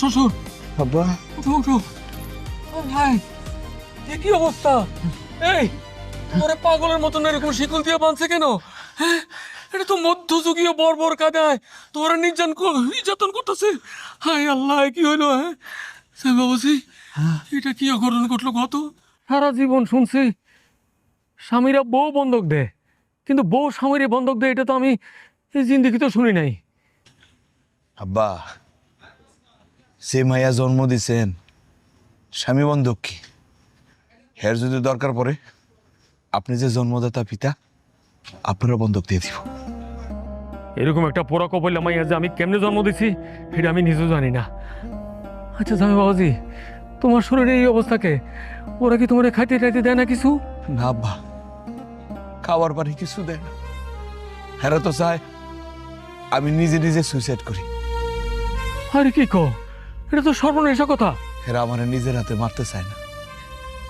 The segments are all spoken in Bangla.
শ্বশুর, আব্বা উঠো উঠো। ভাই কি অবস্থা? এই তোরে পাগলের মতন এরকম শিকল দিয়ে বাঁধছে কেন? হ্যাঁ, এটা তো মধ্যযুগীয় বর্বর কায়দায় তোরা নির্যাতন করতেছে। হায় আল্লাহ, কি হইলো? হ্যাঁ বাবাজি, এটা কি অঘটন ঘটলো? কত সারা জীবন শুনছি স্বামীরা বউ বন্ধক দেয়, কিন্তু বউ স্বামীরে বন্ধক দেয় এটা তো আমি এই জিন্দিগিতেও শুনি নাই। আব্বা, সে মাইয়া জন্ম দিছেন, স্বামী বন্ধক কি? হের যদি দরকার পড়ে, আপনি যে জন্মদাতা পিতা, আপনারা বন্ধক দিয়ে দিব। এরকম একটা পোড়া কপাইলা মাইয়া যে আমি কেমনে জন্ম দিছি এটা আমি নিজেও জানি না। আচ্ছা জামাই বাবাজি, তোমার শরীরে এই অবস্থাকে ওরা কি তোমার খাইতে টাইতে দেয় না কিছু? না আব্বা, খাওয়ার পানি কিছু দেয় না। হেরা তো চায় আমি নিজে নিজে সুইসাইড করি। আরে কি কো, এটা তো সর্বনেশা কথা। হেরা আমার নিজের হাতে মারতে চায় না।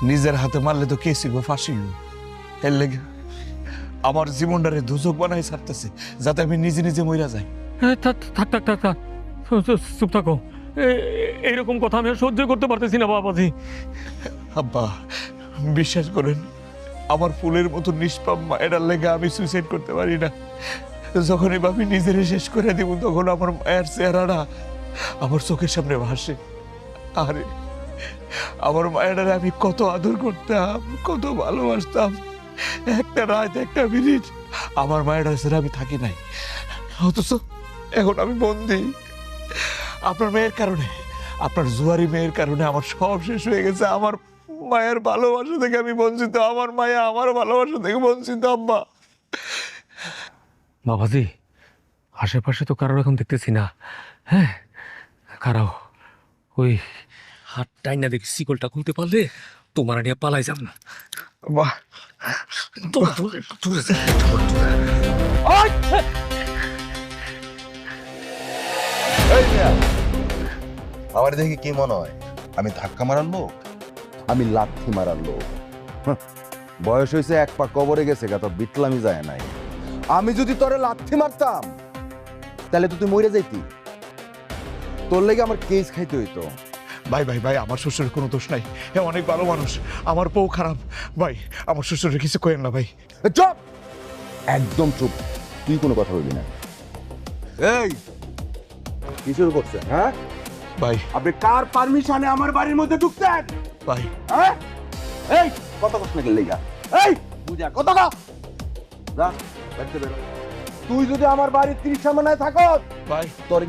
নিজের হাতে মারলে তো কেসি গো, ফাঁসি গো। এর লেগে আমার জীবনটারে দুজক বানাই ছাড়তেছে, যাতে আমি নিজে নিজে মইরা যাই। থাক থাক থাক থাক থাক, চুপ থাকো। এইরকম কথা আমি আর সহ্য করতে পারতেছি না বাবাজি। আব্বা, বিশ্বাস করেন, আমার ফুলের মতো নিষ্পাপ মায়ের লেগে আমি সুইসাইড করতে পারি না। যখনই আমি নিজেরে শেষ করে দিব, তখন আমার মায়ের চেহারাটা আমার চোখের সামনে ভাসে। আরে আমার মায়েরারে আমি কত আদর করতাম, কত ভালোবাসতাম। একটা রাত, একটা মিনিট আমার মায়ের ছাড়া আমি থাকি নাই। অথচ এখন আমি বন্দি আপনার মেয়ের কারণে, আপনার জুয়ারি মেয়ের কারণে আমার সব শেষ হয়ে গেছে। আমার মায়ের ভালোবাসা থেকে আমি বঞ্চিত, আমার মায়া আমার ভালোবাসা থেকে বঞ্চিত। আব্বা বাবাজি, আশেপাশে তো কারোর এখন দেখতেছি না। হ্যাঁ, কারাও ওই হাতটাই না দেখি শিকলটা খুলতে পারলে তোমার নিয়ে পালাই যাব না। আব্বা, এই মিয়া, আমার দেখে কি মনে হয় আমি ধাক্কা মারার লোক? আমি লাথি মারার লোক। হাহ, বয়স হয়েছে, এক পা কবরে গেছে গা, তো বিটলামি যায় নাই। আমি যদি তোরে লাথি মারতাম তাহলে তো তুই মরে যাইতি। তোর লেগে আমার কেস খাইতে হইতো। ভাই ভাই ভাই, আমার শ্বশুরের কোনো দোষ নাই। হ্যাঁ, অনেক ভালো মানুষ। আমার বউ খারাপ। ভাই, আমার শ্বশুরের কিছু করেন না ভাই। চুপ, একদম চুপ, তুই কোনো কথা বলবি না। এই কি শুরু করছেন? হ্যাঁ ভাই আপনি কার পারমিশনে আমার বাড়ির মধ্যে ঢুকতেন? ভাই হ্যাঁ এই কত কষ্ট নাকি লেগা? এই বুঝা কত কা যা বাইরে বেরো। তুই যদি আমার বাড়ির 30 সামনে থাকো, ভাই তোর